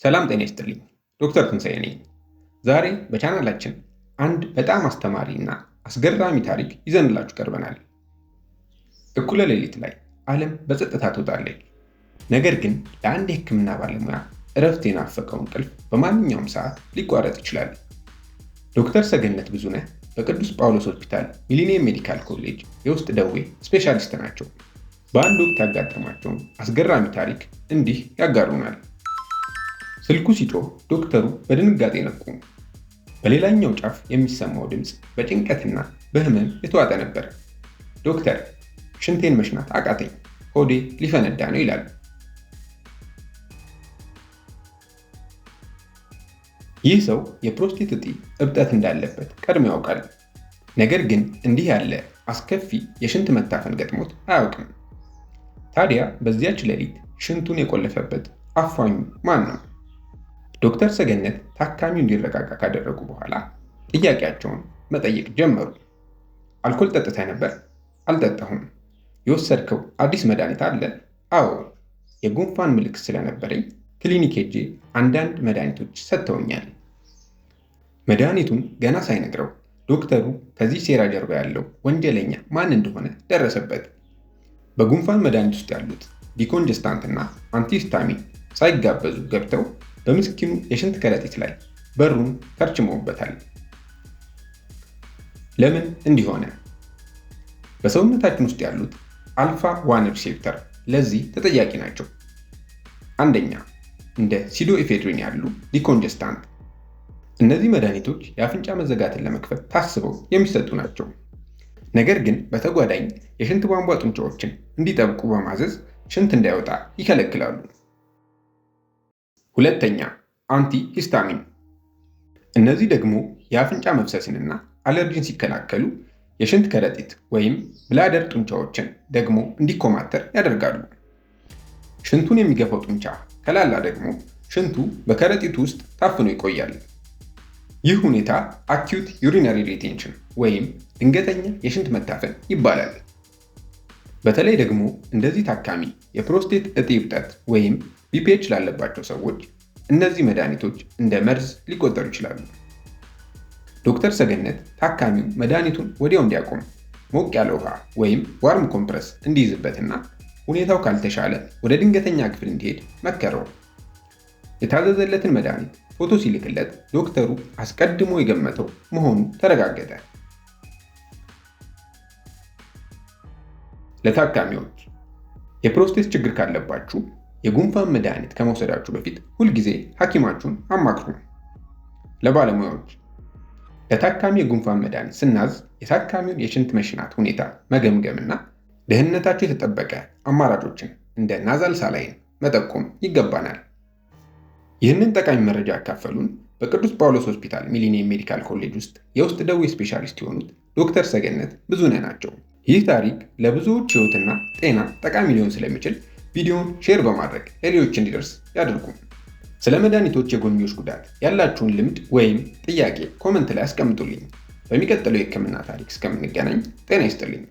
ሰላም ጤና ይስጥልኝ። ዶክተር ትንሳኤ ነኝ። ዛሬ በቻናላችን አንድ በጣም አስተማሪ እና አስገራሚ ታሪክ ይዘንላችሁ ቀርበናል። እኩለ ሌሊት ላይ ዓለም በጸጥታ ትወጣለች። ነገር ግን ለአንድ የሕክምና ባለሙያ እረፍት የናፈቀው እንቅልፍ በማንኛውም ሰዓት ሊቋረጥ ይችላል። ዶክተር ሰገነት ብዙነህ በቅዱስ ጳውሎስ ሆስፒታል ሚሊኒየም ሜዲካል ኮሌጅ የውስጥ ደዌ ስፔሻሊስት ናቸው። በአንድ ወቅት ያጋጠማቸውን አስገራሚ ታሪክ እንዲህ ያጋሩናል። ስልኩ ሲጮህ ዶክተሩ በድንጋጤ ነቁ። በሌላኛው ጫፍ የሚሰማው ድምፅ በጭንቀትና በህመም የተዋጠ ነበር። ዶክተር፣ ሽንቴን መሽናት አቃተኝ፣ ሆዴ ሊፈነዳ ነው ይላል። ይህ ሰው የፕሮስቴት እጢ እብጠት እንዳለበት ቀድሞ ያውቃል። ነገር ግን እንዲህ ያለ አስከፊ የሽንት መታፈን ገጥሞት አያውቅም። ታዲያ በዚያች ሌሊት ሽንቱን የቆለፈበት አፋኙ ማን ነው? ዶክተር ሰገነት ታካሚው እንዲረጋጋ ካደረጉ በኋላ ጥያቄያቸውን መጠየቅ ጀመሩ። አልኮል ጠጥተህ ነበር? አልጠጣሁም። የወሰድከው አዲስ መድኃኒት አለ? አዎ። የጉንፋን ምልክት ስለነበረኝ ክሊኒክ ሄጄ አንዳንድ መድኃኒቶች ሰጥተውኛል። መድኃኒቱን ገና ሳይነግረው ዶክተሩ ከዚህ ሴራ ጀርባ ያለው ወንጀለኛ ማን እንደሆነ ደረሰበት። በጉንፋን መድኃኒት ውስጥ ያሉት ዲኮንጀስታንት እና አንቲሂስታሚን ሳይጋበዙ ገብተው በምስኪኑ የሽንት ከረጢት ላይ በሩን ከርችመውበታል። ለምን እንዲህ ሆነ? በሰውነታችን ውስጥ ያሉት አልፋ ዋን ሪሴፕተር ለዚህ ተጠያቂ ናቸው። አንደኛ፣ እንደ ሲዶኤፌድሪን ያሉ ዲኮንጀስታንት። እነዚህ መድኃኒቶች የአፍንጫ መዘጋትን ለመክፈት ታስበው የሚሰጡ ናቸው። ነገር ግን በተጓዳኝ የሽንት ቧንቧ ጡንቻዎችን እንዲጠብቁ በማዘዝ ሽንት እንዳይወጣ ይከለክላሉ። ሁለተኛ፣ አንቲሂስታሚን። እነዚህ ደግሞ የአፍንጫ መፍሰስንና አለርጂን ሲከላከሉ የሽንት ከረጢት ወይም ብላደር ጡንቻዎችን ደግሞ እንዲኮማተር ያደርጋሉ። ሽንቱን የሚገፋው ጡንቻ ከላላ ደግሞ ሽንቱ በከረጢቱ ውስጥ ታፍኖ ይቆያል። ይህ ሁኔታ አኪዩት ዩሪነሪ ሪቴንሽን ወይም ድንገተኛ የሽንት መታፈን ይባላል። በተለይ ደግሞ እንደዚህ ታካሚ የፕሮስቴት እጢ እብጠት ወይም ቢፒኤች ላለባቸው ሰዎች እነዚህ መድኃኒቶች እንደ መርዝ ሊቆጠሩ ይችላሉ። ዶክተር ሰገነት ታካሚው መድኃኒቱን ወዲያው እንዲያቆም ሞቅ ያለ ውሃ ወይም ዋርም ኮምፕረስ እንዲይዝበትና ሁኔታው ካልተሻለ ወደ ድንገተኛ ክፍል እንዲሄድ መከረው። የታዘዘለትን መድኃኒት ፎቶ ሲልክለት ዶክተሩ አስቀድሞ የገመተው መሆኑ ተረጋገጠ። ለታካሚዎች የፕሮስቴት ችግር ካለባችሁ የጉንፋን መድኃኒት ከመውሰዳችሁ በፊት ሁልጊዜ ሐኪማችሁን አማክሩ። ለባለሙያዎች ለታካሚ የጉንፋን መድኃኒት ስናዝ የታካሚውን የሽንት መሽናት ሁኔታ መገምገምና ደህንነታቸው የተጠበቀ አማራጮችን እንደ ናዛል ሳላይን መጠቆም ይገባናል። ይህንን ጠቃሚ መረጃ ያካፈሉን በቅዱስ ጳውሎስ ሆስፒታል ሚሊኒየም ሜዲካል ኮሌጅ ውስጥ የውስጥ ደዌ ስፔሻሊስት የሆኑት ዶክተር ሰገነት ብዙነህ ናቸው። ይህ ታሪክ ለብዙዎች ሕይወትና ጤና ጠቃሚ ሊሆን ስለሚችል ቪዲዮውን ሼር በማድረግ ለሌሎች እንዲደርስ ያድርጉ። ስለ መድኃኒቶች የጎንዮሽ ጉዳት ያላችሁን ልምድ ወይም ጥያቄ ኮመንት ላይ አስቀምጡልኝ። በሚቀጥለው የሕክምና ታሪክ እስከምንገናኝ ጤና ይስጥልኝ።